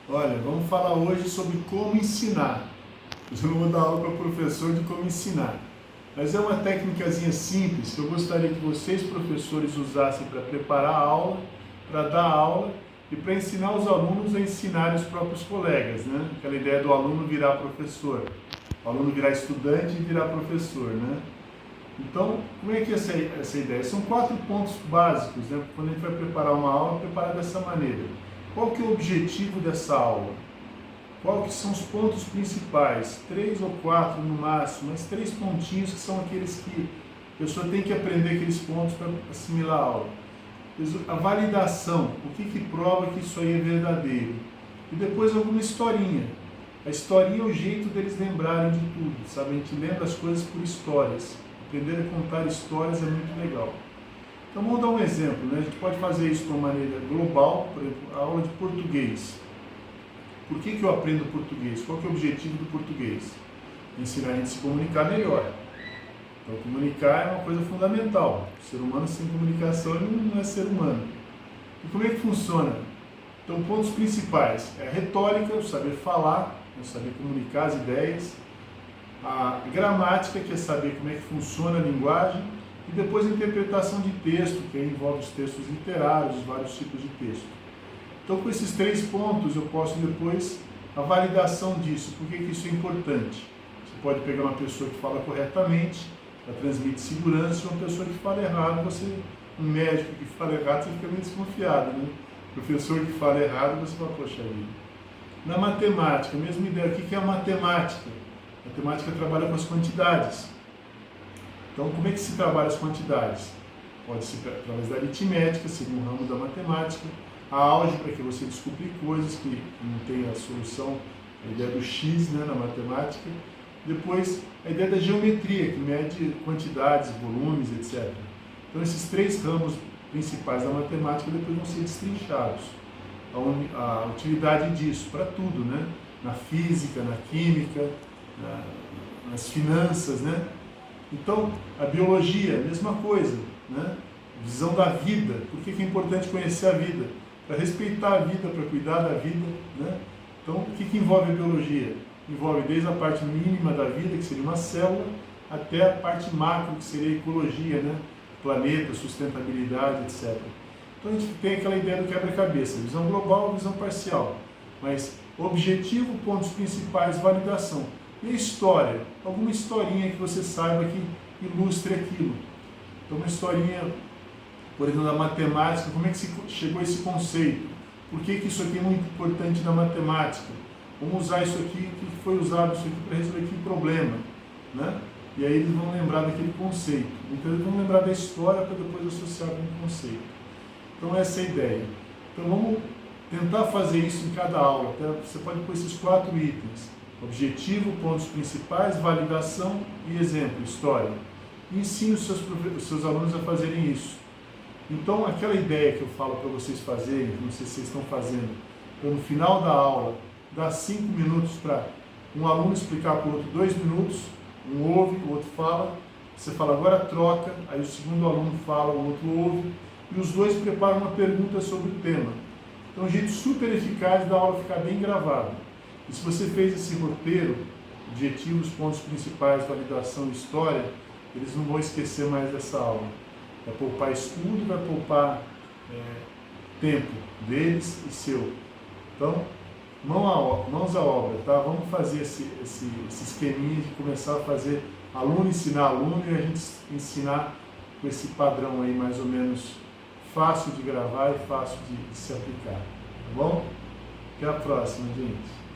Olha, vamos falar hoje sobre como ensinar. Eu não vou dar aula para o professor de como ensinar, mas é uma técnicazinha simples que eu gostaria que vocês, professores, usassem para preparar a aula, para dar aula e para ensinar os alunos a ensinarem os próprios colegas, né? Aquela ideia do aluno virar professor, o aluno virar estudante e virar professor, né? Então, como é que é essa ideia? São 4 pontos básicos, né? Quando a gente vai preparar uma aula, preparar dessa maneira. Qual que é o objetivo dessa aula? Qual que são os pontos principais? 3 ou 4 no máximo, mas 3 pontinhos que são aqueles que a pessoa tem que aprender aqueles pontos para assimilar a aula. A validação, o que prova que isso aí é verdadeiro? E depois alguma historinha. A historinha é o jeito deles lembrarem de tudo, sabe? A gente lembra as coisas por histórias. Aprender a contar histórias é muito legal. Então vamos dar um exemplo, né? A gente pode fazer isso de uma maneira global, por exemplo, a aula de português. Por que eu aprendo português? Qual que é o objetivo do português? Ensinar a gente a se comunicar melhor. Então comunicar é uma coisa fundamental. O ser humano sem comunicação ele não é ser humano. E como é que funciona? Então pontos principais é a retórica, o saber falar, o saber comunicar as ideias, a gramática, que é saber como é que funciona a linguagem, e depois a interpretação de texto, que aí envolve os textos literários, os vários tipos de texto. Então, com esses 3 pontos, eu posso depois a validação disso. Por que isso é importante? Você pode pegar uma pessoa que fala corretamente, ela transmite segurança, e uma pessoa que fala errado, um médico que fala errado, você fica meio desconfiado, né? Professor que fala errado, você fala, poxa vida. Na matemática, a mesma ideia. O que é a matemática? A matemática trabalha com as quantidades. Então, como é que se trabalha as quantidades? Pode ser através da aritmética, segundo o ramo da matemática, a álgebra, que você descobrir coisas que não tem a solução, a ideia do x, né, na matemática. Depois, a ideia da geometria, que mede quantidades, volumes, etc. Então, esses 3 ramos principais da matemática depois vão ser destrinchados. A utilidade disso para tudo, né? Na física, na química, nas finanças, né? Então, a biologia, mesma coisa, né? Visão da vida. Por que é importante conhecer a vida? Para respeitar a vida, para cuidar da vida, né? Então, o que envolve a biologia? Envolve desde a parte mínima da vida, que seria uma célula, até a parte macro, que seria a ecologia, né? Planeta, sustentabilidade, etc. Então, a gente tem aquela ideia do quebra-cabeça, visão global, visão parcial. Mas, objetivo, pontos principais, validação. E a história? Alguma historinha que você saiba que ilustre aquilo. Então, uma historinha, por exemplo, da matemática, como é que se chegou a esse conceito? Por que isso aqui é muito importante na matemática? Vamos usar isso aqui, o que foi usado isso aqui para resolver aquele problema, né? E aí eles vão lembrar daquele conceito. Então eles vão lembrar da história para depois associar com o conceito. Então essa é a ideia. Então vamos tentar fazer isso em cada aula. Você pode pôr esses 4 itens. Objetivo, pontos principais, validação e exemplo, história. E ensine os seus alunos a fazerem isso. Então, aquela ideia que eu falo para vocês fazerem, não sei se vocês estão fazendo, então, no final da aula, dá 5 minutos para um aluno explicar para o outro 2 minutos, um ouve, o outro fala, você fala agora troca, aí o segundo aluno fala, o outro ouve, e os 2 preparam uma pergunta sobre o tema. Então, um jeito super eficaz da aula ficar bem gravada. E se você fez esse roteiro, objetivos, pontos principais, validação e história, eles não vão esquecer mais dessa aula. Vai poupar estudo, vai poupar tempo deles e seu. Então, mãos à obra, tá? Vamos fazer esse esqueminha de começar a fazer aluno ensinar aluno e a gente ensinar com esse padrão aí mais ou menos fácil de gravar e fácil de se aplicar. Tá bom? Até a próxima, gente.